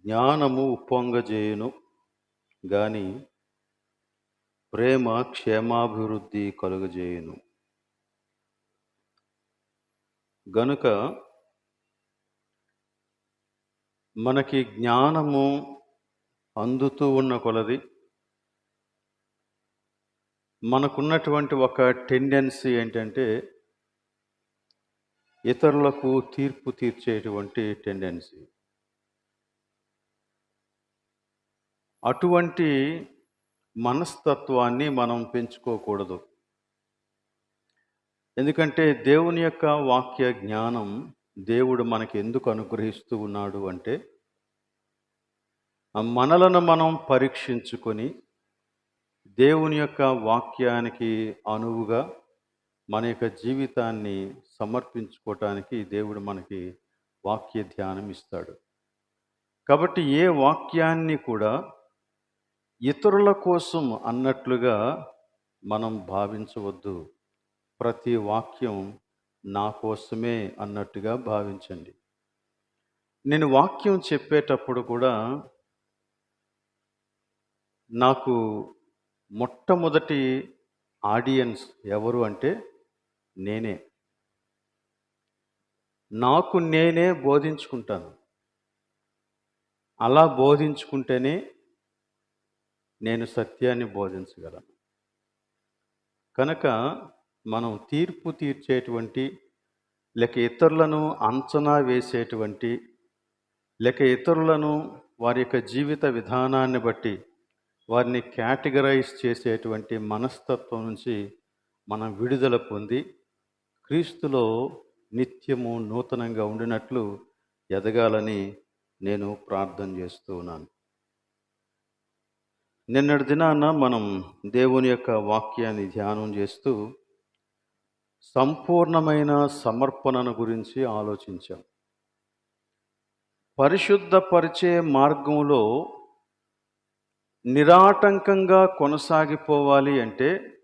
జ్ఞానము ఉప్పొంగజేయును గాని ప్రేమ క్షేమాభివృద్ధి కలుగజేయును. గనుక మనకి జ్ఞానము అందుతూ ఉన్న కొలది మనకున్నటువంటి ఒక టెండెన్సీ ఏంటంటే ఇతరులకు తీర్పు తీర్చేటువంటి టెండెన్సీ. అటువంటి మనస్తత్వాన్ని మనం పెంచుకోకూడదు. ఎందుకంటే దేవుని యొక్క వాక్య జ్ఞానం దేవుడు మనకి ఎందుకు అనుగ్రహిస్తూ ఉన్నాడు అంటే మనలను మనం పరీక్షించుకొని దేవుని యొక్క వాక్యానికి అనువుగా మన యొక్క జీవితాన్ని సమర్పించుకోవటానికి దేవుడు మనకి వాక్య ధ్యానం ఇస్తాడు. కాబట్టి ఏ వాక్యాన్ని కూడా ఇతరుల కోసం అన్నట్లుగా మనం భావించవద్దు. ప్రతి వాక్యం నా కోసమే అన్నట్టుగా భావించండి. నేను వాక్యం చెప్పేటప్పుడు కూడా నాకు మొట్టమొదటి ఆడియన్స్ ఎవరు అంటే నేనే. నాకు నేనే బోధించుకుంటాను. అలా బోధించుకుంటేనే నేను సత్యాన్ని బోధించగలను. కనుక మనం తీర్పు తీర్చేటువంటి లేక ఇతరులను అంచనా వేసేటువంటి లేక ఇతరులను వారి యొక్క జీవిత విధానాన్ని బట్టి వారిని కేటగరైజ్ చేసేటువంటి మనస్తత్వం నుంచి మనం విడుదల పొంది క్రీస్తులో నిత్యము నూతనంగా ఉండినట్లు ఎదగాలని నేను ప్రార్థన చేస్తూ ఉన్నాను. నిన్నటి దినాన మనం దేవుని యొక్క వాక్యాన్ని ధ్యానం చేస్తూ సంపూర్ణమైన సమర్పణను గురించి ఆలోచించాం. పరిశుద్ధపరిచే మార్గంలో నిరాటంకంగా కొనసాగిపోవాలి అంటే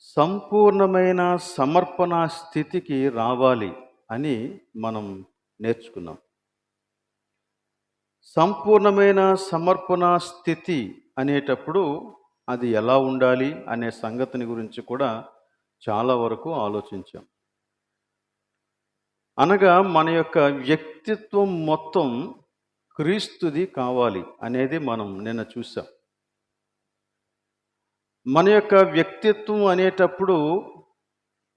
సంపూర్ణమైన సమర్పణ స్థితికి రావాలి అని మనం నేర్చుకున్నాం. సంపూర్ణమైన సమర్పణ స్థితి అనేటప్పుడు అది ఎలా ఉండాలి అనే సంగతిని గురించి కూడా చాలా వరకు ఆలోచించాం. అనగా మన యొక్క వ్యక్తిత్వం మొత్తం క్రీస్తుది కావాలి అనేది మనం నిన్న చూసాం. మన యొక్క వ్యక్తిత్వం అనేటప్పుడు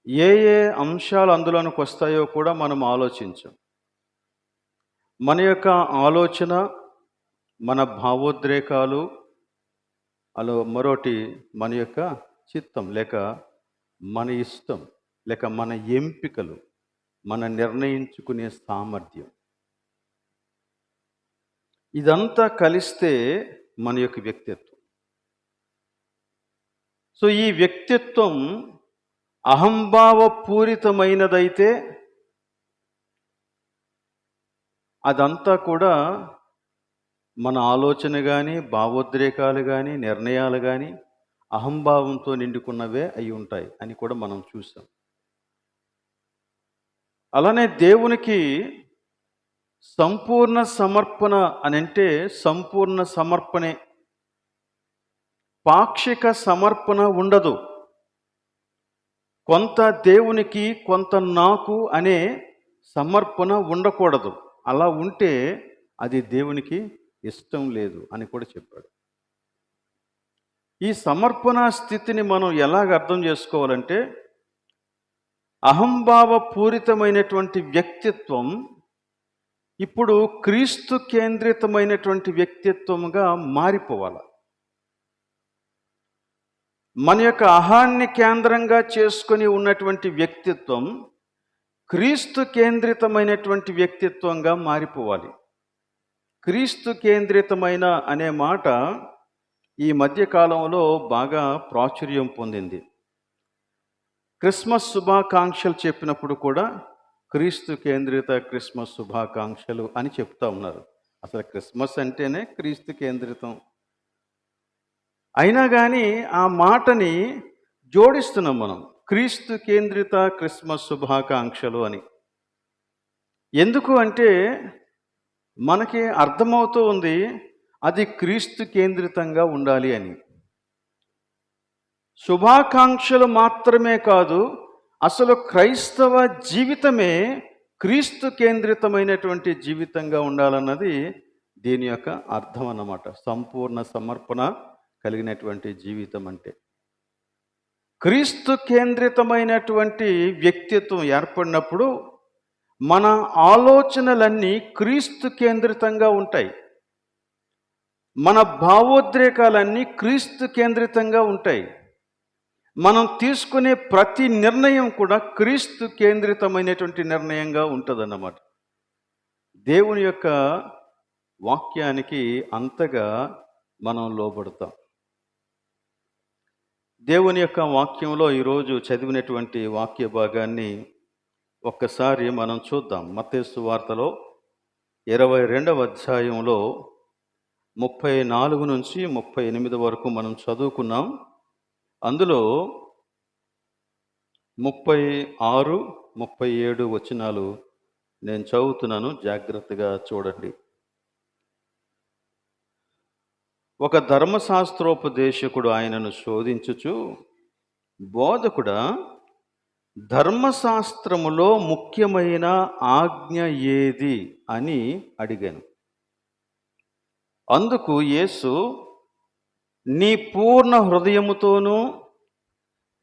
ఏ అంశాలు అందులోనికి వస్తాయో కూడా మనం ఆలోచించాం. మన యొక్క ఆలోచన, మన భావోద్రేకాలు, అలా మరోటి మన యొక్క చిత్తం లేక మన ఇష్టం లేక మన ఎంపికలు, మన నిర్ణయించుకునే సామర్థ్యం, ఇదంతా కలిస్తే మన యొక్క వ్యక్తిత్వం. సో ఈ వ్యక్తిత్వం అహంభావపూరితమైనదైతే అదంతా కూడా మన ఆలోచన కానీ భావోద్రేకాలు కానీ నిర్ణయాలు కానీ అహంభావంతో నిండుకున్నవే అయి ఉంటాయి అని కూడా మనం చూసాం. అలానే దేవునికి సంపూర్ణ సమర్పణ అని అంటే సంపూర్ణ సమర్పణే. పాక్షిక సమర్పణ ఉండదు. కొంత దేవునికి కొంత నాకు అనే సమర్పణ ఉండకూడదు. అలా ఉంటే అది దేవునికి ఇష్టం లేదు అని కూడా చెప్పాడు. ఈ సమర్పణ స్థితిని మనం ఎలాగ అర్థం చేసుకోవాలంటే అహంభావపూరితమైనటువంటి వ్యక్తిత్వం ఇప్పుడు క్రీస్తు కేంద్రితమైనటువంటి వ్యక్తిత్వంగా మారిపోవాలి. మన యొక్క అహాన్ని కేంద్రంగా చేసుకొని ఉన్నటువంటి వ్యక్తిత్వం క్రీస్తు కేంద్రితమైనటువంటి వ్యక్తిత్వంగా మారిపోవాలి. క్రీస్తు కేంద్రితమైన అనే మాట ఈ మధ్యకాలంలో బాగా ప్రాచుర్యం పొందింది. క్రిస్మస్ శుభాకాంక్షలు చెప్పినప్పుడు కూడా క్రీస్తు కేంద్రిత క్రిస్మస్ శుభాకాంక్షలు అని చెప్తా ఉన్నారు. అసలు క్రిస్మస్ అంటేనే క్రీస్తు కేంద్రితం. అయినా కానీ ఆ మాటని జోడిస్తున్నాం మనం, క్రీస్తు కేంద్రిత క్రిస్మస్ శుభాకాంక్షలు అని. ఎందుకు అంటే మనకి అర్థమవుతూ ఉంది అది క్రీస్తు కేంద్రితంగా ఉండాలి అని. శుభాకాంక్షలు మాత్రమే కాదు, అసలు క్రైస్తవ జీవితమే క్రీస్తు కేంద్రితమైనటువంటి జీవితంగా ఉండాలన్నది దీని యొక్క అర్థం అన్నమాట. సంపూర్ణ సమర్పణ కలిగినటువంటి జీవితం అంటే. క్రీస్తు కేంద్రితమైనటువంటి వ్యక్తిత్వం ఏర్పడినప్పుడు మన ఆలోచనలన్నీ క్రీస్తు కేంద్రితంగా ఉంటాయి. మన భావోద్రేకాలన్నీ క్రీస్తు కేంద్రితంగా ఉంటాయి. మనం తీసుకునే ప్రతి నిర్ణయం కూడా క్రీస్తు కేంద్రితమైనటువంటి నిర్ణయంగా ఉంటుందన్నమాట. దేవుని యొక్క వాక్యానికి అంతగా మనం లోబడతాం. దేవుని యొక్క వాక్యంలో ఈరోజు చదివినటువంటి వాక్య భాగాన్ని ఒక్కసారి మనం చూద్దాం. మత్తయి సువార్తలో 22వ అధ్యాయంలో 34 నుంచి 38 వరకు మనం చదువుకున్నాం. అందులో 36, 37 వచనాలు నేను చదువుతున్నాను, జాగ్రత్తగా చూడండి. ఒక ధర్మశాస్త్రోపదేశకుడు ఆయనను శోధించుచు, బోధకుడా, ధర్మశాస్త్రములో ముఖ్యమైన ఆజ్ఞ ఏది అని అడిగాను. అందుకు యేసు, నీ పూర్ణ హృదయముతోనూ,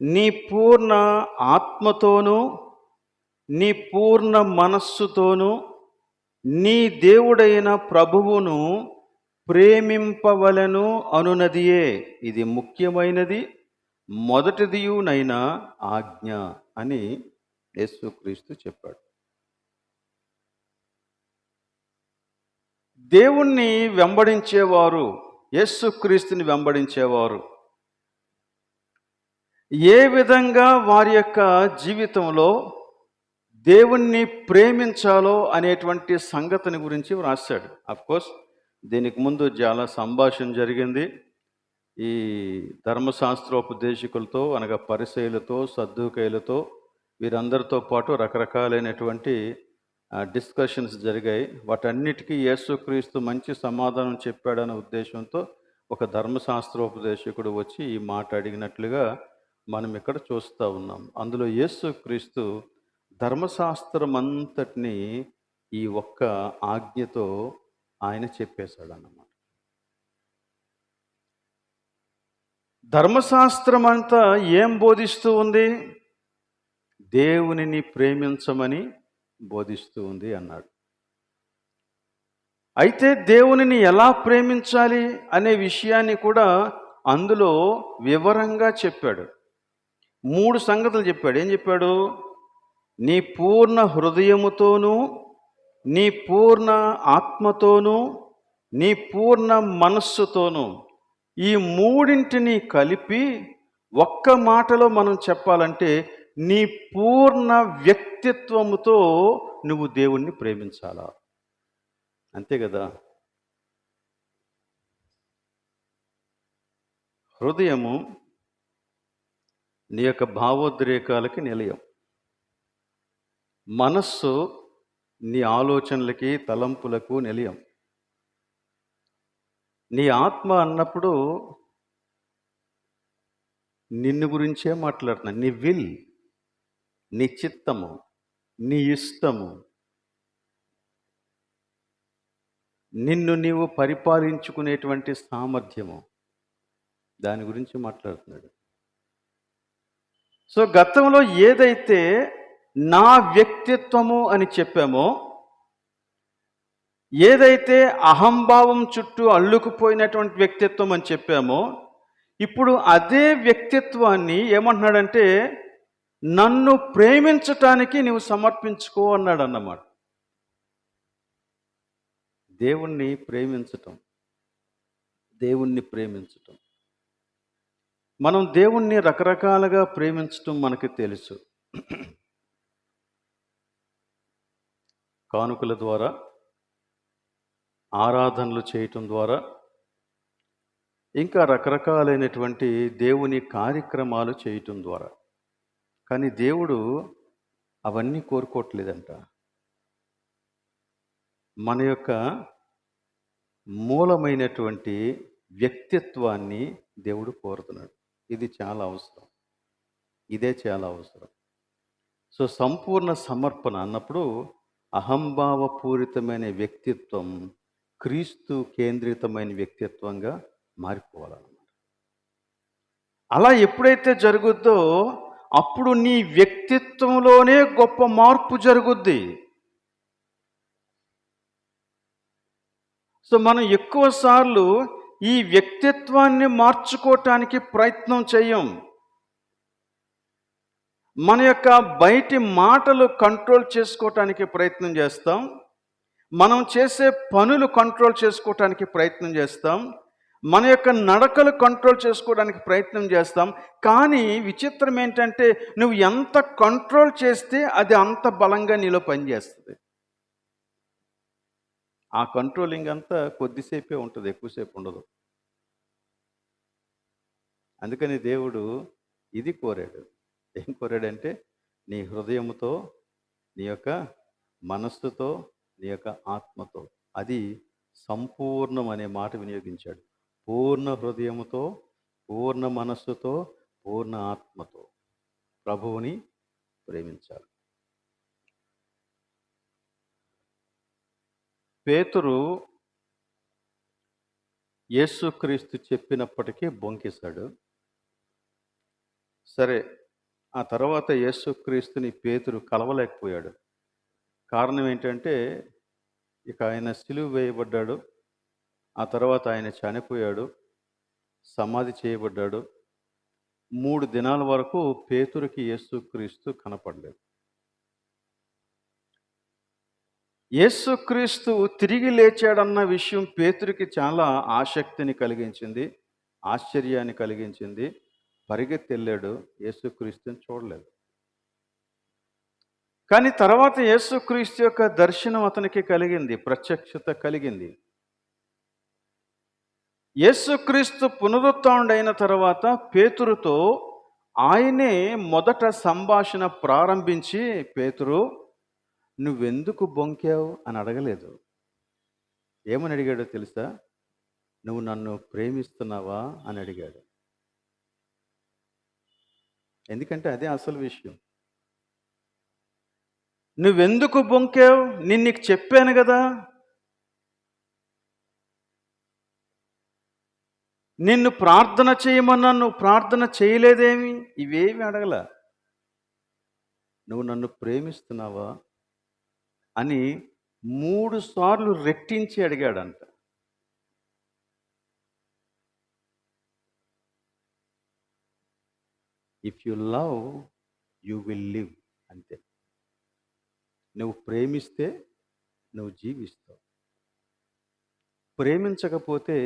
నీ పూర్ణ ఆత్మతోనూ, నీ పూర్ణ మనస్సుతోనూ నీ దేవుడైన ప్రభువును ప్రేమింపవలెను అనునదియే ఇది ముఖ్యమైనది, మొదటిదియునైన ఆజ్ఞ అని యేసుక్రీస్తు చెప్పాడు. దేవుణ్ణి వెంబడించేవారు, యేసుక్రీస్తుని వెంబడించేవారు ఏ విధంగా వారి యొక్క జీవితంలో దేవుణ్ణి ప్రేమించాలో అనేటువంటి సంగతిని గురించి వ్రాశాడు. అఫ్కోర్స్ దీనికి ముందు చాలా సంభాషణ జరిగింది. ఈ ధర్మశాస్త్రోపదేశకులతో, అనగా పరిసయ్యులతో, సద్దూకయ్యులతో, వీరందరితో పాటు రకరకాలైనటువంటి డిస్కషన్స్ జరిగాయి. వాటన్నిటికీ యేసుక్రీస్తు మంచి సమాధానం చెప్పాడనే ఉద్దేశంతో ఒక ధర్మశాస్త్రోపదేశకుడు వచ్చి ఈ మాట అడిగినట్లుగా మనం ఇక్కడ చూస్తూ ఉన్నాం. అందులో యేసుక్రీస్తు ధర్మశాస్త్రం అంతటినీ ఈ ఒక్క ఆజ్ఞతో ఆయన చెప్పేశాడు అన్నమాట. ధర్మశాస్త్రం అంతా ఏం బోధిస్తూ ఉంది? దేవునిని ప్రేమించమని బోధిస్తూ ఉంది అన్నాడు. అయితే దేవునిని ఎలా ప్రేమించాలి అనే విషయాన్ని కూడా అందులో వివరంగా చెప్పాడు. 3 సంగతులు చెప్పాడు. ఏం చెప్పాడు? నీ పూర్ణ హృదయముతోనూ, నీ పూర్ణ ఆత్మతోనూ, నీ పూర్ణ మనస్సుతోనూ, ఈ మూడింటిని కలిపి ఒక్క మాటలో మనం చెప్పాలంటే నీ పూర్ణ వ్యక్తిత్వముతో నువ్వు దేవుణ్ణి ప్రేమించాలా. అంతే కదా. హృదయము నీ యొక్క భావోద్రేకాలకి నిలయం. మనస్సు నీ ఆలోచనలకి, తలంపులకు నిలయం. నీ ఆత్మ అన్నప్పుడు నిన్ను గురించే మాట్లాడుతున్నా. నీ విల్, నీ చిత్తము, నీ ఇష్టము, నిన్ను నీవు పరిపాలించుకునేటువంటి సామర్థ్యము, దాని గురించి మాట్లాడుతున్నాడు. సో గతంలో ఏదైతే నా వ్యక్తిత్వము అని చెప్పామో, ఏదైతే అహంభావం చుట్టూ అల్లుకుపోయినటువంటి వ్యక్తిత్వం అని చెప్పామో, ఇప్పుడు అదే వ్యక్తిత్వాన్ని ఏమంటున్నాడంటే నన్ను ప్రేమించటానికి నీవు సమర్పించుకో అన్నాడు అన్నమాట. దేవుణ్ణి ప్రేమించటం, దేవుణ్ణి ప్రేమించటం. మనం దేవుణ్ణి రకరకాలుగా ప్రేమించటం మనకి తెలుసు. కానుకల ద్వారా, ఆరాధనలు చేయటం ద్వారా, ఇంకా రకరకాలైనటువంటి దేవుని కార్యక్రమాలు చేయటం ద్వారా. కానీ దేవుడు అవన్నీ కోరుకోవట్లేదంట. మన యొక్క మూలమైనటువంటి వ్యక్తిత్వాన్ని దేవుడు కోరుతున్నాడు. ఇది చాలా అవసరం. ఇదే చాలా అవసరం. సో, సంపూర్ణ సమర్పణ అన్నప్పుడు అహంభావపూరితమైన వ్యక్తిత్వం క్రీస్తు కేంద్రితమైన వ్యక్తిత్వంగా మారిపోవాలన్నమాట. అలా ఎప్పుడైతే జరుగుద్దో అప్పుడు నీ వ్యక్తిత్వంలోనే గొప్ప మార్పు జరుగుద్ది. సో, మనం ఎక్కువ సార్లు ఈ వ్యక్తిత్వాన్ని మార్చుకోవటానికి ప్రయత్నం చేయం. మన యొక్క బయటి మాటలు కంట్రోల్ చేసుకోవటానికి ప్రయత్నం చేస్తాం. మనం చేసే పనులు కంట్రోల్ చేసుకోవటానికి ప్రయత్నం చేస్తాం. మన యొక్క నడకలు కంట్రోల్ చేసుకోవడానికి ప్రయత్నం చేస్తాం. కానీ విచిత్రం ఏంటంటే నువ్వు ఎంత కంట్రోల్ చేస్తే అది అంత బలంగా నీలో పనిచేస్తుంది. ఆ కంట్రోలింగ్ అంతా కొద్దిసేపే ఉంటుంది, ఎక్కువసేపు ఉండదు. అందుకని దేవుడు ఇది కోరాడు. ఏం కోరాడంటే నీ హృదయముతో, నీ యొక్క మనస్సుతో, నీ యొక్క ఆత్మతో, అది సంపూర్ణం అనే మాట వినియోగించాడు. పూర్ణ హృదయముతో, పూర్ణ మనస్సుతో, పూర్ణ ఆత్మతో ప్రభువుని ప్రేమించాలి. పేతురు యేసుక్రీస్తు చెప్పినప్పటికీ బొంకేశాడు. సరే, ఆ తర్వాత యేసుక్రీస్తుని పేతురు కలవలేకపోయాడు. కారణం ఏంటంటే ఇక ఆయన సిలువ వేయబడ్డాడు. ఆ తర్వాత ఆయన చనిపోయాడు, సమాధి చేయబడ్డాడు. 3 దినాల వరకు పేతురుకి యేసుక్రీస్తు కనపడలేదు. యేసుక్రీస్తు తిరిగి లేచాడన్న విషయం పేతురికి చాలా ఆసక్తిని కలిగించింది, ఆశ్చర్యాన్ని కలిగించింది. పరిగెత్తి వెళ్ళాడు, యేసుక్రీస్తుని చూడలేదు. కానీ తర్వాత యేసుక్రీస్తు యొక్క దర్శనం అతనికి కలిగింది, ప్రత్యక్షత కలిగింది. యేసుక్రీస్తు పునరుత్థానుడైన తర్వాత పేతురుతో ఆయనే మొదట సంభాషణ ప్రారంభించి, పేతురు నువ్వెందుకు బొంకావు అని అడగలేదు. ఏమని అడిగాడో తెలుసా? నువ్వు నన్ను ప్రేమిస్తున్నావా అని అడిగాడు. ఎందుకంటే అదే అసలు విషయం. నువ్వెందుకు బొంకావు? నేను నీకు చెప్పాను కదా. నిన్ను ప్రార్థన చేయమన్నా నువ్వు ప్రార్థన చేయలేదేమి? ఇవేమి అడగల. నువ్వు నన్ను ప్రేమిస్తున్నావా అని 3 సార్లు రెట్టించి అడిగాడంట. If you love you will live. అంతే. నువ్వు ప్రేమిస్తే నువ్వు జీవిస్తావు. ప్రేమించకపోతే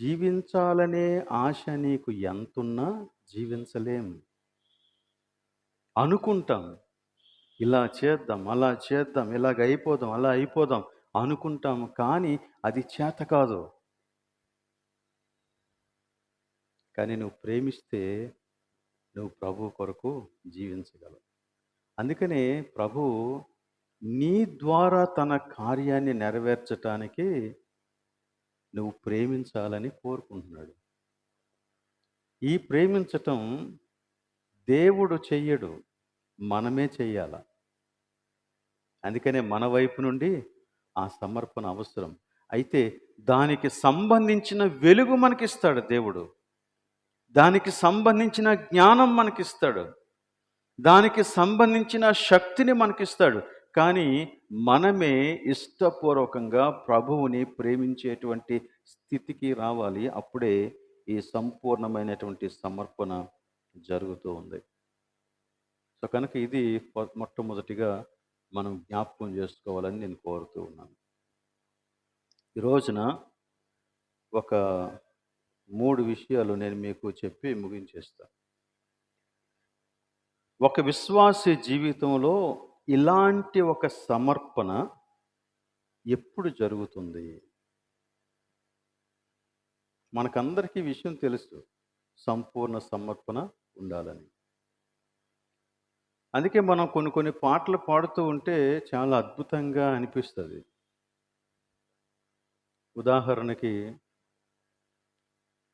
జీవించాలనే ఆశ నీకు ఎంతున్నా జీవించలేం. అనుకుంటాం, ఇలా చేద్దాం, అలా చేద్దాం, ఇలాగ అయిపోదాం, అలా అయిపోదాం అనుకుంటాం, కానీ అది చేత కాదు. కానీ నువ్వు ప్రేమిస్తే నువ్వు ప్రభు కొరకు జీవించగలవు. అందుకనే ప్రభు నీ ద్వారా తన కార్యాన్ని నెరవేర్చటానికి నువ్వు ప్రేమించాలని కోరుకుంటున్నాడు. ఈ ప్రేమించటం దేవుడు చెయ్యడు, మనమే చెయ్యాల. అందుకనే మన వైపు నుండి ఆ సమర్పణ అవసరం. అయితే దానికి సంబంధించిన వెలుగు మనకిస్తాడు దేవుడు. దానికి సంబంధించిన జ్ఞానం మనకిస్తాడు. దానికి సంబంధించిన శక్తిని మనకిస్తాడు. కానీ మనమే ఇష్టపూర్వకంగా ప్రభువుని ప్రేమించేటువంటి స్థితికి రావాలి. అప్పుడే ఈ సంపూర్ణమైనటువంటి సమర్పణ జరుగుతూ ఉంది. సో కనుక ఇది మొట్టమొదటిగా మనం జ్ఞాపకం చేసుకోవాలని నేను కోరుతూ ఉన్నాను. ఈ రోజున ఒక 3 విషయాలు నేను మీకు చెప్పి ముగించేస్తాను. ఒక విశ్వాసి జీవితంలో ఇలాంటి ఒక సమర్పణ ఎప్పుడు జరుగుతుంది? మనకందరికీ విషయం తెలుసు, సంపూర్ణ సమర్పణ ఉండాలని. అందుకే మనం కొన్ని పాటలు పాడుతూ ఉంటే చాలా అద్భుతంగా అనిపిస్తుంది. ఉదాహరణకి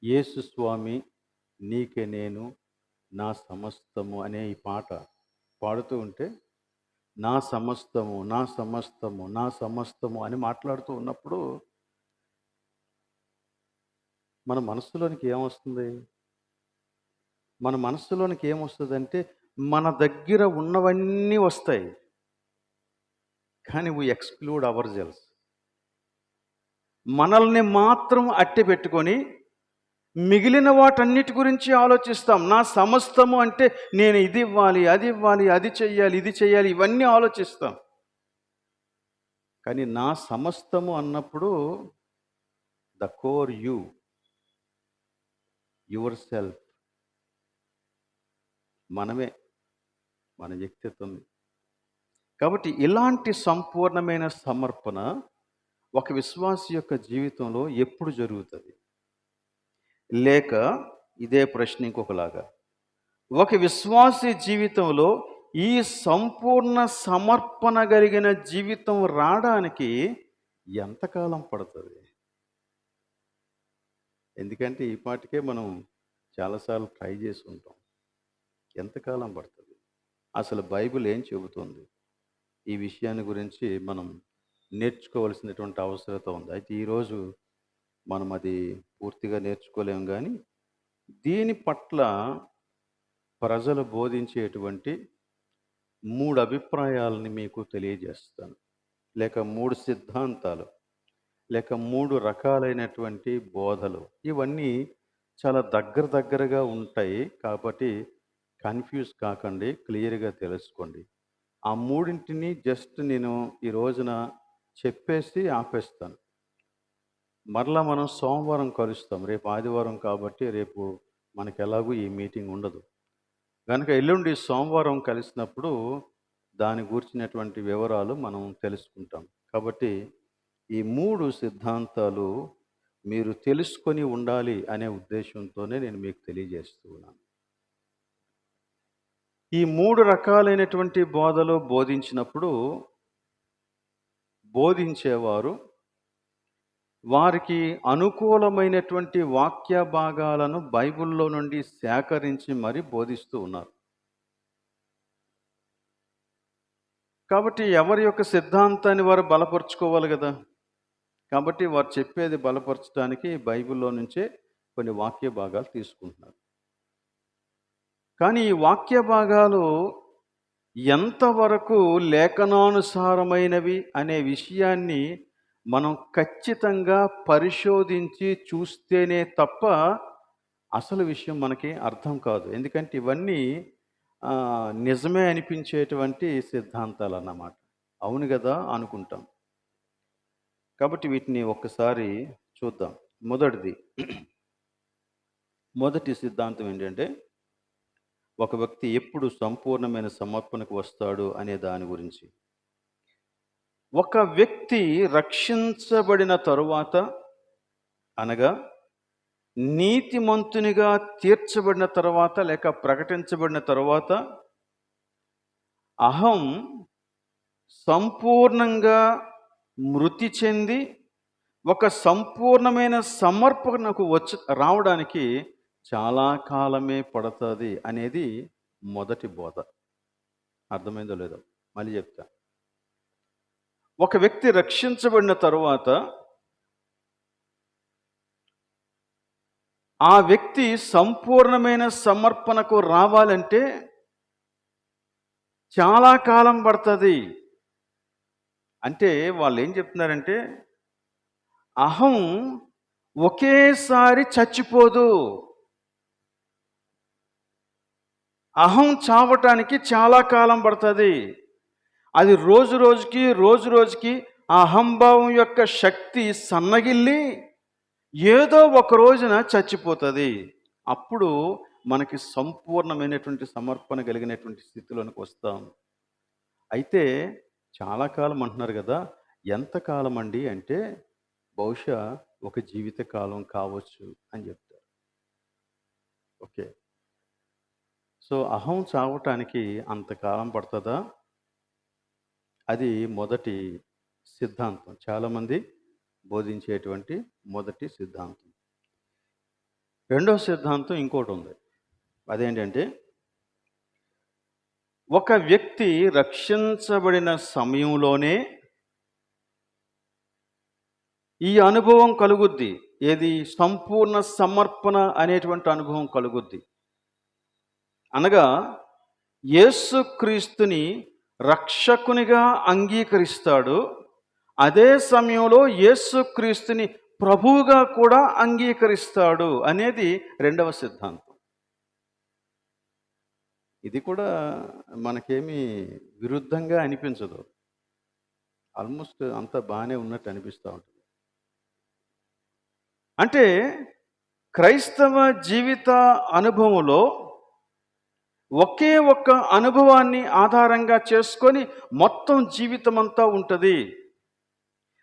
యేసు స్వామి నీకే నేను నా సమస్తము అనే ఈ పాట పాడుతూ ఉంటే నా సమస్తము నా సమస్తము నా సమస్తము అని మాట్లాడుతూ ఉన్నప్పుడు మన మనస్సులోనికి ఏమొస్తుంది? మన మనస్సులోనికి ఏమొస్తుందంటే మన దగ్గర ఉన్నవన్నీ వస్తాయి. కానీ వి ఎక్స్‌క్లూడ్ అవర్ సెల్వ్స్. మనల్ని మాత్రం అట్టి పెట్టుకొని మిగిలిన వాటన్నిటి గురించి ఆలోచిస్తాం. నా సమస్తము అంటే నేను ఇది ఇవ్వాలి, అది ఇవ్వాలి, అది చెయ్యాలి, ఇది చెయ్యాలి, ఇవన్నీ ఆలోచిస్తాం. కానీ నా సమస్తము అన్నప్పుడు the core you, your self, మనమే, మన వ్యక్తిత్వం. కాబట్టి ఇలాంటి సంపూర్ణమైన సమర్పణ ఒక విశ్వాసి యొక్క జీవితంలో ఎప్పుడు జరుగుతుంది? లేక ఇదే ప్రశ్న ఇంకొకలాగా, ఒక విశ్వాసి జీవితంలో ఈ సంపూర్ణ సమర్పణ కలిగిన జీవితం రావడానికి ఎంతకాలం పడుతుంది? ఎందుకంటే ఈ పాటికే మనం చాలాసార్లు ట్రై చేసి ఉంటాం. ఎంతకాలం పడుతుంది? అసలు బైబిల్ ఏం చెబుతుంది? ఈ విషయాన్ని గురించి మనం నేర్చుకోవాల్సినటువంటి అవసరత ఉంది. అయితే ఈరోజు మనం అది పూర్తిగా నేర్చుకోలేము, కానీ దీని పట్ల ప్రజలు బోధించేటువంటి 3 అభిప్రాయాలని మీకు తెలియజేస్తాను. లేక 3 సిద్ధాంతాలు, లేక 3 రకాలైనటువంటి బోధలు. ఇవన్నీ చాలా దగ్గరగా ఉంటాయి. కాబట్టి కన్‌ఫ్యూజ్ కాకండి, క్లియర్‌గా తెలుసుకోండి. ఆ మూడింటిని జస్ట్ నేను ఈ రోజున చెప్పేసి ఆపేస్తాను. మరలా మనం సోమవారం కలుస్తాం. రేపు ఆదివారం కాబట్టి రేపు మనకెలాగూ ఈ మీటింగ్ ఉండదు. కనుక ఎల్లుండి సోమవారం కలిసినప్పుడు దాని గూర్చినటువంటి వివరాలు మనం తెలుసుకుంటాం. కాబట్టి ఈ 3 సిద్ధాంతాలు మీరు తెలుసుకొని ఉండాలి అనే ఉద్దేశంతోనే నేను మీకు తెలియజేస్తూ ఉన్నాను. ఈ 3 రకాలైనటువంటి బోధలు బోధించినప్పుడు బోధించేవారు వారికి అనుకూలమైనటువంటి వాక్య భాగాలను బైబిల్లో నుండి సేకరించి మరి బోధిస్తూ ఉన్నారు. కాబట్టి ఎవరి యొక్క సిద్ధాంతాన్ని వారు బలపరుచుకోవాలి కదా. కాబట్టి వారు చెప్పేది బలపరచడానికి బైబిల్లో నుంచే కొన్ని వాక్య భాగాలు తీసుకుంటున్నారు. కానీ ఈ వాక్య భాగాలు ఎంతవరకు లేఖనానుసారమైనవి అనే విషయాన్ని మనం ఖచ్చితంగా పరిశోధించి చూస్తేనే తప్ప అసలు విషయం మనకి అర్థం కాదు. ఎందుకంటే ఇవన్నీ నిజమే అనిపించేటువంటి సిద్ధాంతాలు అన్నమాట. అవును కదా అనుకుంటాం. కాబట్టి వీటిని ఒక్కసారి చూద్దాం. మొదటి సిద్ధాంతం ఏంటంటే, ఒక వ్యక్తి ఎప్పుడు సంపూర్ణమైన సమర్పణకు వస్తాడు అనే దాని గురించి. ఒక వ్యక్తి రక్షించబడిన తరువాత, అనగా నీతిమంతునిగా తీర్చబడిన తర్వాత లేక ప్రకటించబడిన తరువాత, అహం సంపూర్ణంగా మృతి చెంది ఒక సంపూర్ణమైన సమర్పణకు రావడానికి చాలా కాలమే పడుతుంది అనేది మొదటి బోధ. అర్థమైందో లేదో మళ్ళీ చెప్తా. ఒక వ్యక్తి రక్షించబడిన తరువాత ఆ వ్యక్తి సంపూర్ణమైన సమర్పణకు రావాలంటే చాలా కాలం పడుతుంది. అంటే వాళ్ళు ఏం చెప్తున్నారంటే, అహం ఒకేసారి చచ్చిపోదు. అహం చావటానికి చాలా కాలం పడుతుంది. అది రోజు రోజుకి ఆ అహంభావం యొక్క శక్తి సన్నగిల్లి ఏదో ఒక రోజున చచ్చిపోతుంది. అప్పుడు మనకి సంపూర్ణమైనటువంటి సమర్పణ కలిగినటువంటి స్థితిలోనికి వస్తాం. అయితే చాలా కాలం అంటున్నారు కదా. ఎంతకాలం అండి అంటే, బహుశా ఒక జీవిత కాలం కావచ్చు అని చెప్తారు. ఓకే, సో అహం చావటానికి అంతకాలం పడుతుందా? అది మొదటి సిద్ధాంతం. చాలామంది బోధించేటువంటి మొదటి సిద్ధాంతం. రెండవ సిద్ధాంతం ఇంకోటి ఉంది. అదేంటంటే, ఒక వ్యక్తి రక్షించబడిన సమయంలోనే ఈ అనుభవం కలుగుద్ది. ఏది? సంపూర్ణ సమర్పణ అనేటువంటి అనుభవం కలుగుద్ది. అనగా యేసుక్రీస్తుని రక్షకునిగా అంగీకరిస్తాడు. అదే సమయంలో యేసుక్రీస్తుని ప్రభువుగా కూడా అంగీకరిస్తాడు అనేది రెండవ సిద్ధాంతం. ఇది కూడా మనకేమీ విరుద్ధంగా అనిపించదు. ఆల్మోస్ట్ అంతా బాగానే ఉన్నట్టు అనిపిస్తూ ఉంటుంది. అంటే క్రైస్తవ జీవిత అనుభవంలో ఒకే ఒక్క అనుభవాన్ని ఆధారంగా చేసుకొని మొత్తం జీవితం అంతా ఉంటుంది.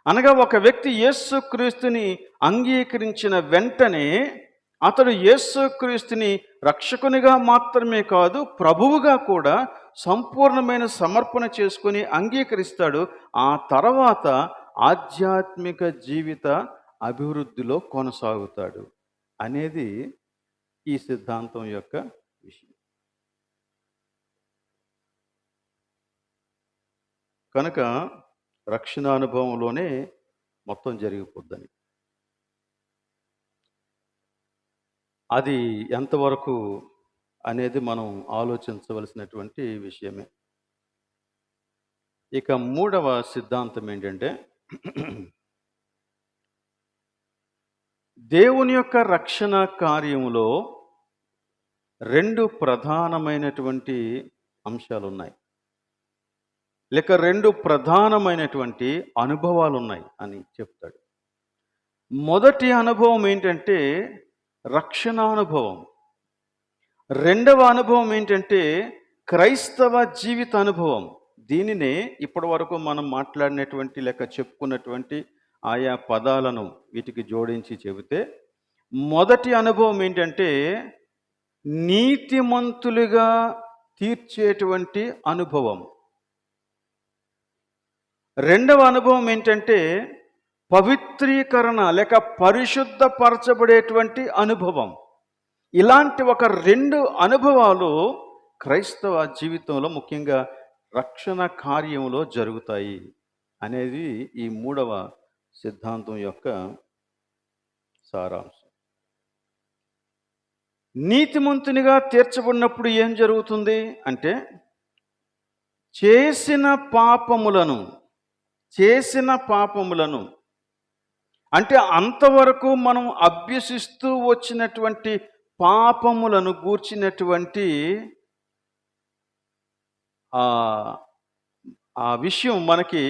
అనగా ఒక వ్యక్తి యేసుక్రీస్తుని అంగీకరించిన వెంటనే అతడు యేసుక్రీస్తుని రక్షకునిగా మాత్రమే కాదు, ప్రభువుగా కూడా సంపూర్ణమైన సమర్పణ చేసుకుని అంగీకరిస్తాడు. ఆ తర్వాత ఆధ్యాత్మిక జీవిత అభివృద్ధిలో కొనసాగుతాడు అనేది ఈ సిద్ధాంతం యొక్క విషయం. కనుక రక్షణ అనుభవంలోనే మొత్తం జరిగిపోద్దని. అది ఎంతవరకు అనేది మనం ఆలోచించవలసినటువంటి విషయమే. ఇక మూడవ సిద్ధాంతం ఏంటంటే, దేవుని యొక్క రక్షణ కార్యంలో రెండు ప్రధానమైనటువంటి అంశాలు ఉన్నాయి, లేక రెండు ప్రధానమైనటువంటి అనుభవాలు ఉన్నాయి అని చెప్తాడు. మొదటి అనుభవం ఏంటంటే రక్షణానుభవం. రెండవ అనుభవం ఏంటంటే క్రైస్తవ జీవిత అనుభవం. దీనినే ఇప్పటి వరకు మనం మాట్లాడినటువంటి లేక చెప్పుకున్నటువంటి ఆయా పదాలను వీటికి జోడించి చెబితే, మొదటి అనుభవం ఏంటంటే నీతిమంతులుగా తీర్చేటువంటి అనుభవం. రెండవ అనుభవం ఏంటంటే పవిత్రీకరణ లేక పరిశుద్ధపరచబడేటువంటి అనుభవం. ఇలాంటి ఒక రెండు అనుభవాలు క్రైస్తవ జీవితంలో ముఖ్యంగా రక్షణ కార్యంలో జరుగుతాయి అనేది ఈ మూడవ సిద్ధాంతం యొక్క సారాంశం. నీతిమంతునిగా తీర్చబడినప్పుడు ఏం జరుగుతుంది అంటే, చేసిన పాపములను అంటే అంతవరకు మనం అభ్యసిస్తూ వచ్చినటువంటి పాపములను గూర్చినటువంటి ఆ విషయం మనకి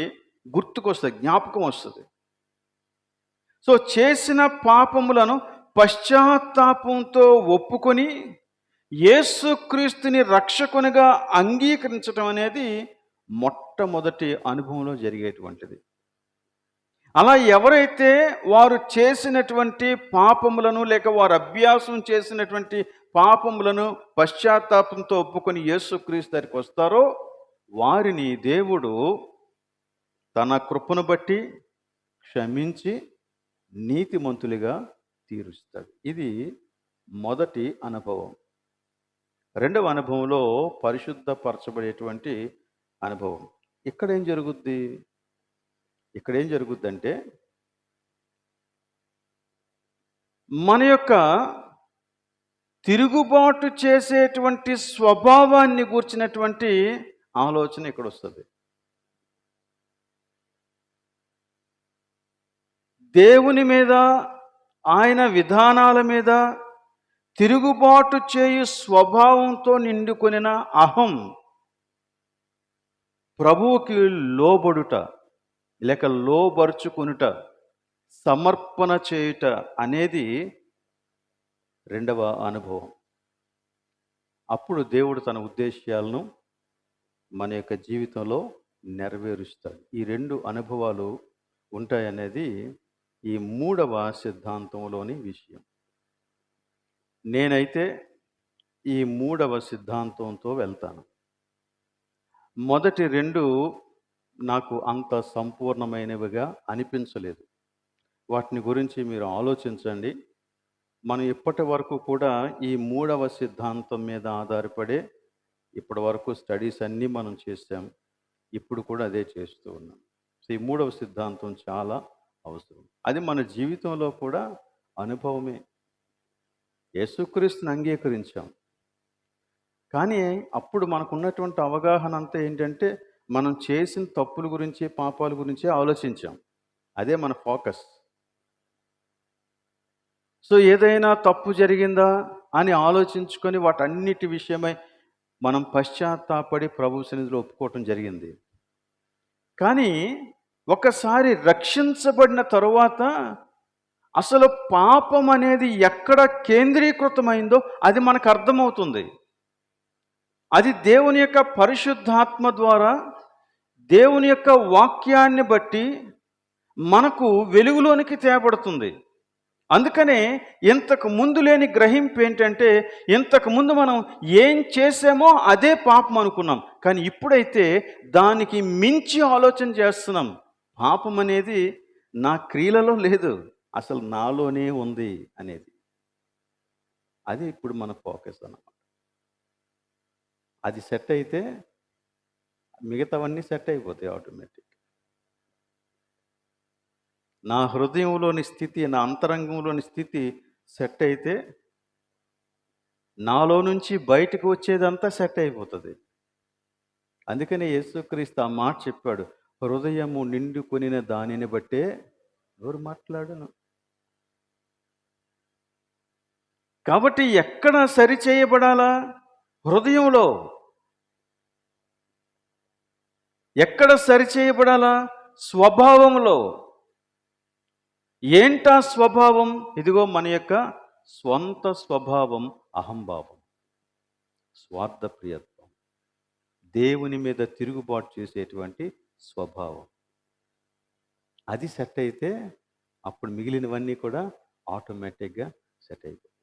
గుర్తుకొస్తుంది, జ్ఞాపకం వస్తుంది. సో చేసిన పాపములను పశ్చాత్తాపంతో ఒప్పుకొని యేసుక్రీస్తుని రక్షకునిగా అంగీకరించడం అనేది మొట్టమొదటి అనుభవంలో జరిగేటువంటిది. అలా ఎవరైతే వారు చేసినటువంటి పాపములను లేక వారు అభ్యాసం చేసినటువంటి పాపములను పశ్చాత్తాపంతో ఒప్పుకొని యేసుక్రీస్తు దగ్గరికి వస్తారో వారిని దేవుడు తన కృపను బట్టి క్షమించి నీతిమంతులుగా తీరుస్తాడు. ఇది మొదటి అనుభవం. రెండవ అనుభవంలో పరిశుద్ధపరచబడేటువంటి అనుభవం. ఇక్కడేం జరుగుద్దంటే మన యొక్క తిరుగుబాటు చేసేటువంటి స్వభావాన్ని గూర్చినటువంటి ఆలోచన ఇక్కడ వస్తుంది. దేవుని మీద, ఆయన విధానాల మీద తిరుగుబాటు చేయు స్వభావంతో నిండుకొనిన అహం ప్రభువుకి లోబడుట లేక లోబరుచుకొనుట, సమర్పణ చేయుట అనేది రెండవ అనుభవం. అప్పుడు దేవుడు తన ఉద్దేశాలను మన యొక్క జీవితంలో నెరవేరుస్తాడు. ఈ రెండు అనుభవాలు ఉంటాయనేది ఈ మూడవ సిద్ధాంతంలోని విషయం. నేనైతే ఈ మూడవ సిద్ధాంతంతో వెళ్తాను. మొదటి రెండు నాకు అంత సంపూర్ణమైనవిగా అనిపించలేదు. వాటిని గురించి మీరు ఆలోచించండి. మనం ఇప్పటి వరకు కూడా ఈ మూడవ సిద్ధాంతం మీద ఆధారపడే ఇప్పటి వరకు స్టడీస్ అన్నీ మనం చేసాం. ఇప్పుడు కూడా అదే చేస్తూ ఉన్నాం. సో, ఈ మూడవ సిద్ధాంతం చాలా అవసరం. అది మన జీవితంలో కూడా అనుభవమే. యేసుక్రీస్తుని అంగీకరించాం. కానీ అప్పుడు మనకున్నటువంటి అవగాహన అంతా ఏంటంటే, మనం చేసిన తప్పుల గురించి, పాపాల గురించే ఆలోచించాం. అదే మన ఫోకస్. సో, ఏదైనా తప్పు జరిగిందా అని ఆలోచించుకొని వాటన్నిటి విషయమై మనం పశ్చాత్తాపడి ప్రభు సన్నిధిలో ఒప్పుకోవటం జరిగింది. కానీ ఒకసారి రక్షించబడిన తరువాత అసలు పాపం అనేది ఎక్కడ కేంద్రీకృతమైందో అది మనకు అర్థమవుతుంది. అది దేవుని యొక్క పరిశుద్ధాత్మ ద్వారా, దేవుని యొక్క వాక్యాన్ని బట్టి మనకు వెలుగులోనికి తేబడుతుంది. అందుకనే ఇంతకు ముందు లేని గ్రహింపు ఏంటంటే, ఇంతకు ముందు మనం ఏం చేసామో అదే పాపం అనుకున్నాం. కానీ ఇప్పుడైతే దానికి మించి ఆలోచన చేస్తున్నాం. పాపం అనేది నా క్రియలలో లేదు, అసలు నాలోనే ఉంది అనేది. అది ఇప్పుడు మన ఫోకస్ అన్నమాట. అది సెట్ అయితే మిగతావన్నీ సెట్ అయిపోతాయి ఆటోమేటిక్. నా హృదయంలోని స్థితి, నా అంతరంగంలోని స్థితి సెట్ అయితే నాలో నుంచి బయటకు వచ్చేదంతా సెట్ అయిపోతుంది. అందుకనే యేసుక్రీస్తు ఆ మాట చెప్పాడు, హృదయము నిండుకొనిన దానిని బట్టే ఎవరు మాట్లాడను. కాబట్టి ఎక్కడ సరి చేయబడాలా? హృదయంలో. ఎక్కడ సరి చేయబడాలా? స్వభావంలో. ఏంటా స్వభావం? ఇదిగో మన యొక్క స్వంత స్వభావం అహంభావం, స్వార్థప్రియత్వం, దేవుని మీద తిరుగుబాటు చేసేటువంటి స్వభావం. అది సెట్ అయితే అప్పుడు మిగిలినవన్నీ కూడా ఆటోమేటిక్గా సెట్ అయిపోతాయి.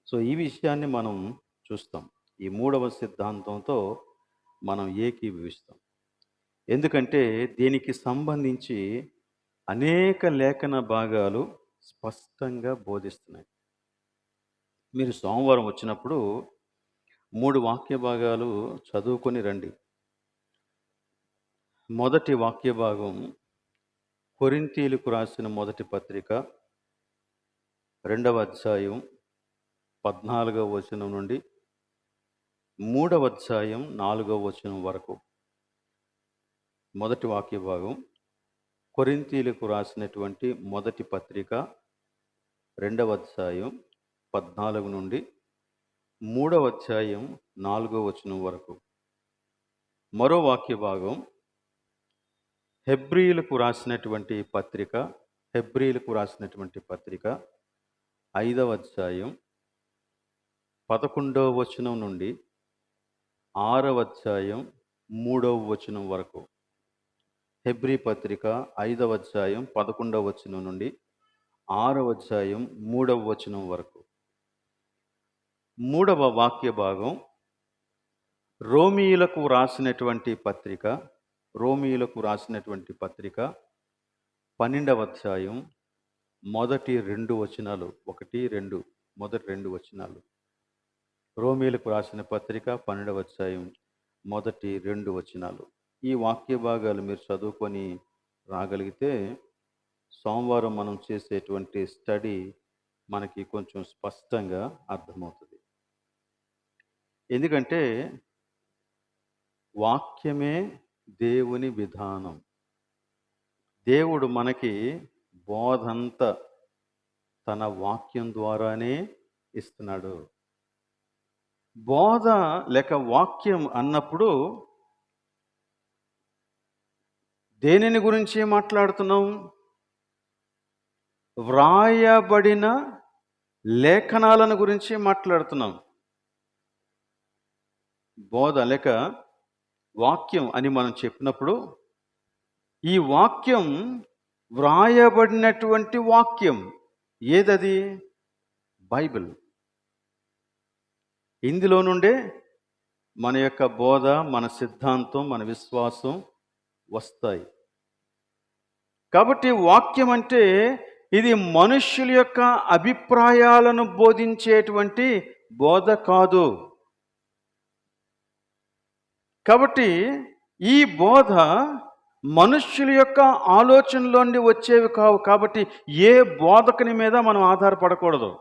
సో ఈ విషయాన్ని మనం చూస్తాం. ఈ మూడవ సిద్ధాంతంతో మనం ఏకీభవిస్తాం. ఎందుకంటే దీనికి సంబంధించి అనేక లేఖన భాగాలు స్పష్టంగా బోధిస్తున్నాయి. మీరు సోమవారం వచ్చినప్పుడు 3 వాక్య భాగాలు చదువుకొని రండి. మొదటి వాక్య భాగం కొరింథీయులకు రాసిన మొదటి పత్రిక 2వ అధ్యాయం 14వ వచనం నుండి 3వ అధ్యాయం 4వ వచనం వరకు. మొదటి వాక్య భాగం కొరింథీయులకు రాసినటువంటి మొదటి పత్రిక 2వ అధ్యాయం 14 నుండి 3వ అధ్యాయం 4వ వచనం వరకు. మరో వాక్య భాగం హెబ్రీయులకు రాసినటువంటి పత్రిక 5వ అధ్యాయం 11వ వచనం నుండి 6వ అధ్యాయం 3వ వచనం వరకు. హెబ్రీ పత్రిక 5వ అధ్యాయం 11వ వచనం నుండి 6వ అధ్యాయం 3వ వచనం వరకు. 3వ వాక్య భాగం రోమీయులకు రాసినటువంటి పత్రిక 12వ అధ్యాయం మొదటి 2 వచనాలు. 1, 2 మొదటి 2 వచనాలు. రోమీయులకు రాసిన పత్రిక 12వ అధ్యాయం మొదటి 2 వచనాలు. ఈ వాక్య భాగాలు మీరు చదువుకొని రాగలిగితే సోమవారం మనం చేసేటువంటి స్టడీ మనకి కొంచెం స్పష్టంగా అర్థమవుతుంది. ఎందుకంటే వాక్యమే దేవుని విధానం. దేవుడు మనకి బోధంతా తన వాక్యం ద్వారానే ఇస్తున్నాడు. బోధ లేక వాక్యం అన్నప్పుడు దేనిని గురించి మాట్లాడుతున్నాం? వ్రాయబడిన లేఖనాలను గురించి మాట్లాడుతున్నాం. బోధ లేక వాక్యం అని మనం చెప్పినప్పుడు ఈ వాక్యం వ్రాయబడినటువంటి వాక్యం ఏదది? బైబిల్. ఇందులో నుండే మన యొక్క బోధ, మన సిద్ధాంతం, మన విశ్వాసం వస్తాయి. కాబట్టి వాక్యం అంటే ఇది మనుష్యుల యొక్క అభిప్రాయాలను బోధించేటువంటి బోధ కాదు. కాబట్టి ఈ బోధ మనుష్యుల యొక్క ఆలోచనలోండి వచ్చేవి కావు. కాబట్టి ఏ బోధకుని మీద మనం ఆధారపడకూడదు.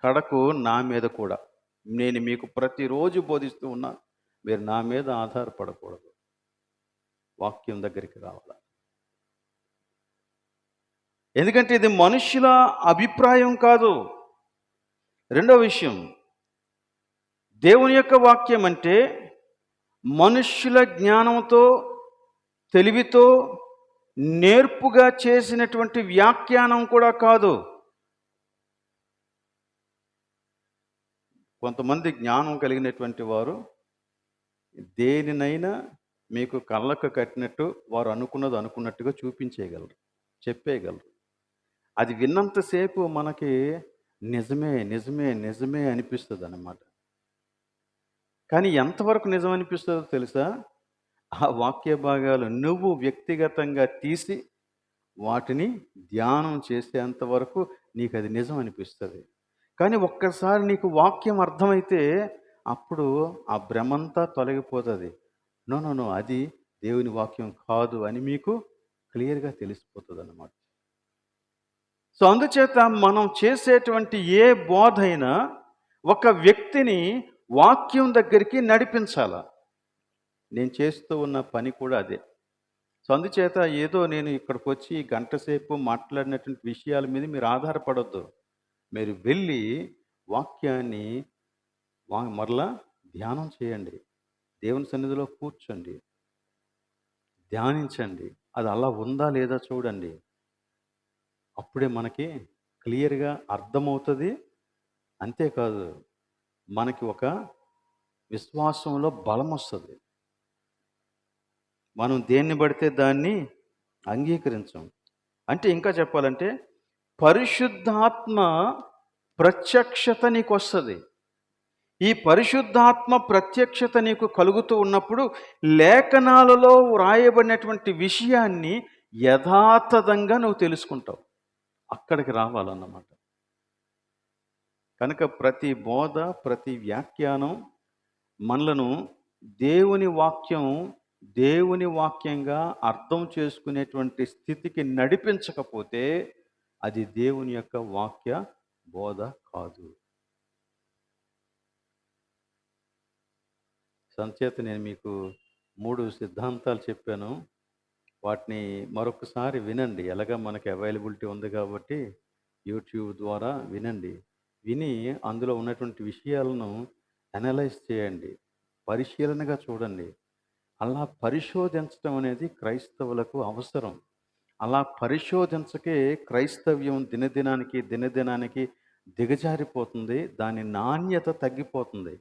కడకు నా మీద కూడా. నేను మీకు ప్రతిరోజు బోధిస్తూ ఉన్నాను. మీరు నా మీద ఆధారపడకూడదు. వాక్యం దగ్గరికి రావాలి. ఎందుకంటే ఇది మనుష్యుల అభిప్రాయం కాదు. రెండో విషయం, దేవుని యొక్క వాక్యం అంటే మనుష్యుల జ్ఞానంతో, తెలివితో, నేర్పుగా చేసినటువంటి వ్యాఖ్యానం కూడా కాదు. కొంతమంది జ్ఞానం కలిగినటువంటి వారు దేనినైనా మీకు కళ్ళకు కట్టినట్టు వారు అనుకున్నది అనుకున్నట్టుగా చూపించేయగలరు, చెప్పేయగలరు. అది విన్నంతసేపు మనకి నిజమే నిజమే నిజమే అనిపిస్తుంది అన్నమాట. కానీ ఎంతవరకు నిజం అనిపిస్తుందో తెలుసా? ఆ వాక్య భాగాలు నువ్వు వ్యక్తిగతంగా తీసి వాటిని ధ్యానం చేసేంతవరకు నీకు అది నిజం అనిపిస్తుంది. కానీ ఒక్కసారి నీకు వాక్యం అర్థమైతే అప్పుడు ఆ భ్రమంతా తొలగిపోతుంది. నో నో నో అది దేవుని వాక్యం కాదు అని మీకు క్లియర్గా తెలిసిపోతుంది అన్నమాట. సో అందుచేత మనం చేసేటువంటి ఏ బోధ అయినా ఒక వ్యక్తిని వాక్యం దగ్గరికి నడిపించాల. నేను చేస్తూ ఉన్న పని కూడా అదే. సో అందుచేత ఏదో నేను ఇక్కడికి వచ్చి గంట సేపు మాట్లాడినటువంటి విషయాల మీద మీరు ఆధారపడొద్దు. మీరు వెళ్ళి వాక్యాన్ని మరలా ధ్యానం చేయండి. దేవుని సన్నిధిలో కూర్చోండి, ధ్యానించండి. అది అలా ఉందా లేదా చూడండి. అప్పుడే మనకి క్లియర్గా అర్థమవుతుంది. అంతేకాదు మనకి ఒక విశ్వాసంలో బలం వస్తుంది. మనం దేన్ని పడితే దాన్ని అంగీకరించం. అంటే ఇంకా చెప్పాలంటే పరిశుద్ధాత్మ ప్రత్యక్షత నీకు వస్తుంది. ఈ పరిశుద్ధాత్మ ప్రత్యక్షత నీకు కలుగుతూ ఉన్నప్పుడు లేఖనాలలో వ్రాయబడినటువంటి విషయాన్ని యథాతథంగా నువ్వు తెలుసుకుంటావు. అక్కడికి రావాలన్నమాట. కనుక ప్రతి బోధ, ప్రతి వ్యాఖ్యానం మనలను దేవుని వాక్యంగా అర్థం చేసుకునేటువంటి స్థితికి నడిపించకపోతే అది దేవుని యొక్క వాక్య బోధ కాదు. సంచేత నేను మీకు 3 సిద్ధాంతాలు చెప్పాను. వాటిని మరొకసారి వినండి. ఎలాగా మనకి అవైలబిలిటీ ఉంది కాబట్టి యూట్యూబ్ ద్వారా వినండి. విని అందులో ఉన్నటువంటి విషయాలను అనలైజ్ చేయండి, పరిశీలనగా చూడండి. అలా పరిశోధించడం అనేది క్రైస్తవులకు అవసరం. అలా పరిశోధించకే క్రైస్తవ్యం దినదినానికి దిగజారిపోతుంది. దాని నాణ్యత తగ్గిపోతుంది.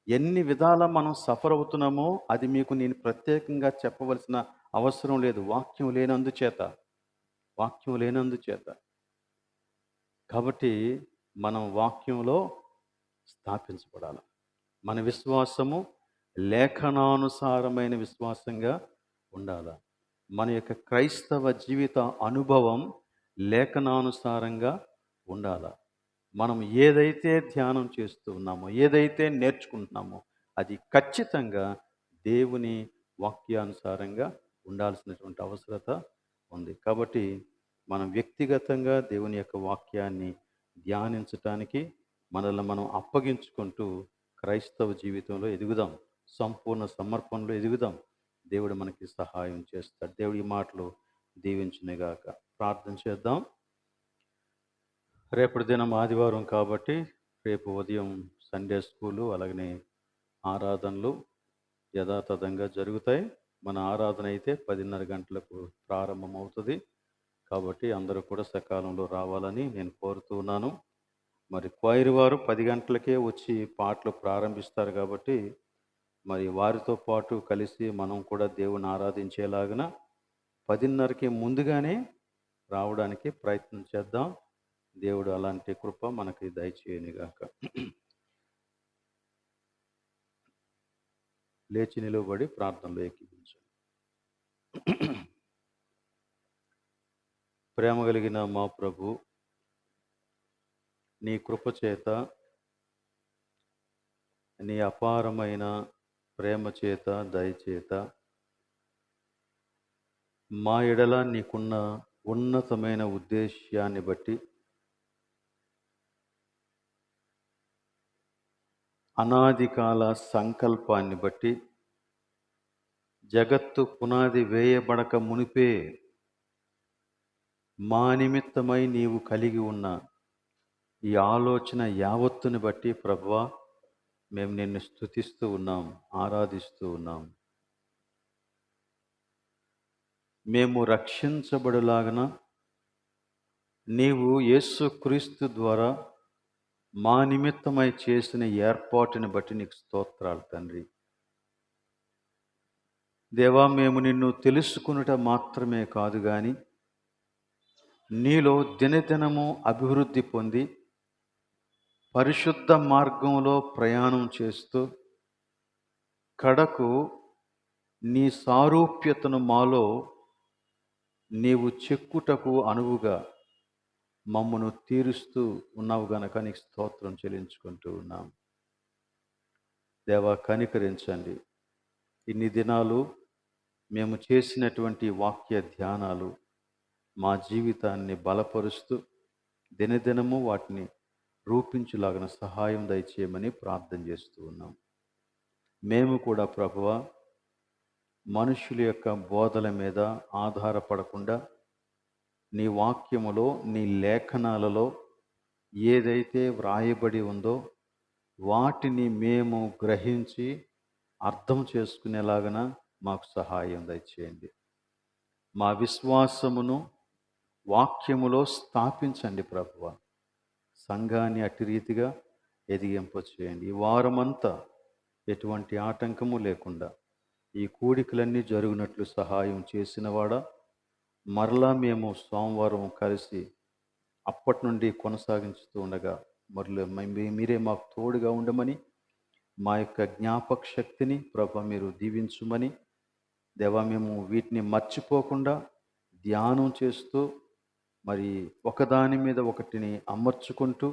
ఎన్ని విధాల మనం సఫర్ అవుతున్నామో అది మీకు నేను ప్రత్యేకంగా చెప్పవలసిన అవసరం లేదు. వాక్యం లేనందుచేత. కాబట్టి మనం వాక్యంలో స్థాపించబడాలి. మన విశ్వాసము లేఖనానుసారమైన విశ్వాసంగా ఉండాలి. మన యొక్క క్రైస్తవ జీవిత అనుభవం లేఖనానుసారంగా ఉండాలి. మనం ఏదైతే ధ్యానం చేస్తూ ఉన్నామో, ఏదైతే నేర్చుకుంటున్నామో అది ఖచ్చితంగా దేవుని వాక్యానుసారంగా ఉండాల్సినటువంటి అవసరత ఉంది. కాబట్టి మనం వ్యక్తిగతంగా దేవుని యొక్క వాక్యాన్ని ధ్యానించటానికి మనల్ని మనం అప్పగించుకుంటూ క్రైస్తవ జీవితంలో ఎదుగుదాం, సంపూర్ణ సమర్పణలో ఎదుగుదాం. దేవుడు మనకి సహాయం చేస్తాడు. దేవుడి మాటలు దీవించునుగాక. ప్రార్థన చేద్దాం. రేపటి దినం ఆదివారం కాబట్టి రేపు ఉదయం సండే స్కూలు అలాగనే ఆరాధనలు యథాతథంగా జరుగుతాయి. మన ఆరాధన అయితే 10:30 గంటలకు ప్రారంభమవుతుంది. కాబట్టి అందరూ కూడా సకాలంలో రావాలని నేను కోరుతున్నాను. మరి క్వైర్ వారు 10 గంటలకే వచ్చి పాటలు ప్రారంభిస్తారు కాబట్టి మరి వారితో పాటు కలిసి మనం కూడా దేవుని ఆరాధించేలాగిన 10:30కి ముందుగానే రావడానికి ప్రయత్నం చేద్దాం. దేవుడు అలాంటి కృప మనకి దయచేయనుగాక. లేచి నిలువబడి ప్రార్థనలో ఏకీభవించండి. ప్రేమ కలిగిన మా ప్రభు, నీ కృపచేత, నీ అపారమైన ప్రేమ చేత, దయచేత మా ఎడల నీకున్న ఉన్నతమైన ఉద్దేశ్యాన్ని బట్టి, అనాదికాల సంకల్పాన్ని బట్టి, జగత్తు పునాది వేయబడక మునిపే మా నిమిత్తమై నీవు కలిగి ఉన్న ఈ ఆలోచన యావత్తుని బట్టి ప్రభువా, మేము నిన్ను స్తుతిస్తూ ఉన్నాం, ఆరాధిస్తూ ఉన్నాం. మేము రక్షించబడులాగన నీవు యేసుక్రీస్తు ద్వారా మా నిమిత్తమై చేసిన ఏర్పాటుని బట్టి నీకు స్తోత్రాలు తండ్రి. దేవా, మేము నిన్ను తెలుసుకునుట మాత్రమే కాదు కానీ నీలో దినదినము అభివృద్ధి పొంది పరిశుద్ధ మార్గంలో ప్రయాణం చేస్తూ కడకు నీ సారూప్యతను మాలో నీవు చెక్కుటకు అనువుగా మమ్మను తీరుస్తూ ఉన్నావు గనక నీకు స్తోత్రం చెల్లించుకుంటూ ఉన్నాం. దేవా, కనికరించండి. ఇన్ని దినాలు మేము చేసినటువంటి వాక్య ధ్యానాలు మా జీవితాన్ని బలపరుస్తూ దినదినము వాటిని రూపించులాగిన సహాయం దయచేయమని ప్రార్థన చేస్తూ ఉన్నాం. మేము కూడా ప్రభువా, మనుషుల యొక్క బోధల మీద ఆధారపడకుండా నీ వాక్యములో, నీ లేఖనాలలో ఏదైతే వ్రాయబడి ఉందో వాటిని మేము గ్రహించి అర్థం చేసుకునేలాగన మాకు సహాయం దయచేయండి. మా విశ్వాసమును వాక్యములో స్థాపించండి ప్రభువా. సంఘాన్ని అట్టి రీతిగా ఎదిగింపచేయండి. ఈ వారమంతా ఎటువంటి ఆటంకము లేకుండా ఈ కూడికలన్నీ జరుగునట్లు సహాయం చేసినవాడా, మరలా మేము సోమవారం కలిసి అప్పటి నుండి కొనసాగించుతూ ఉండగా మరలా మీరే మాకు తోడుగా ఉండమని, మా యొక్క జ్ఞాపక శక్తిని ప్రభు మీరు దీవించుమని, దేవా, మేము వీటిని మర్చిపోకుండా ధ్యానం చేస్తూ మరి ఒకదాని మీద ఒకటిని అమర్చుకుంటూ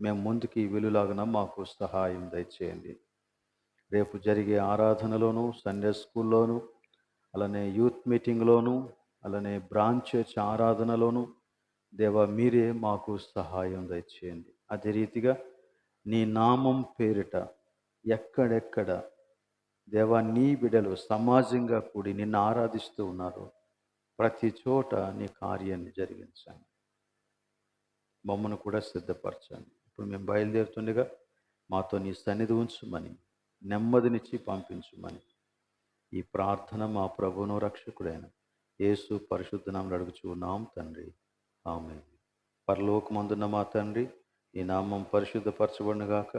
మేము ముందుకి వెలులాగన మాకు సహాయం దయచేయండి. రేపు జరిగే ఆరాధనలోను, సండే స్కూల్లోను, అలానే యూత్ మీటింగ్లోను, అలానే బ్రాంచ్ చర్చ్ ఆరాధనలోను దేవా మీరే మాకు సహాయం దయచేయండి. అదే రీతిగా నీ నామం పేరిట ఎక్కడెక్కడ దేవా నీ బిడ్డలు సమాజంగా కూడి నిన్ను ఆరాధిస్తూ ఉన్నారు, ప్రతి చోట నీ కార్యాన్ని జరిగించండి. మమ్మను కూడా సిద్ధపరచండి. ఇప్పుడు మేము బయలుదేరుతుండగా మాతో నీ సన్నిధి ఉంచుమని, నెమ్మదినిచ్చి పంపించుమని ఈ ప్రార్థన మా ప్రభువును రక్షకుడైన యేసు పరిశుద్ధ నామములో అడుగుచున్నాం తండ్రి, ఆమేన్. పరలోకమందున్న మా తండ్రి, నీ నామం పరిశుద్ధపరచబడునుగాక,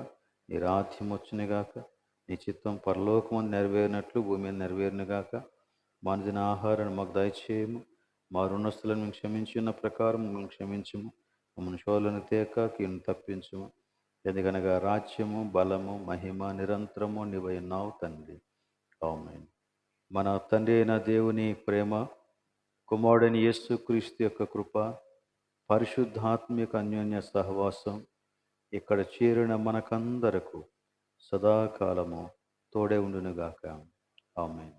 నీ రాజ్యం వచ్చునుగాక, నీ చిత్తం పరలోకమందు నెరవేరినట్లు భూమి మీద నెరవేరునుగాక. మా అనుదిన ఆహారాన్ని మాకు దయచేయము, మా రుణస్తులను మేము క్షమించిన ప్రకారం మేము క్షమించము, మమ్మల్ని శోధనకు తేక కీడును తప్పించుము. ఎందుకనగా రాజ్యము, బలము, మహిమ నిరంతరము నీవై ఉన్నావు తండ్రి, ఆమేన్. మన తండ్రి అయిన దేవుని ప్రేమ, కుమారుడైన యేసుక్రీస్తు యొక్క కృప, పరిశుద్ధాత్మిక అన్యోన్య సహవాసం ఇక్కడ చేరిన మనకందరకు సదాకాలము తోడే ఉండునుగాక, ఆమేన్.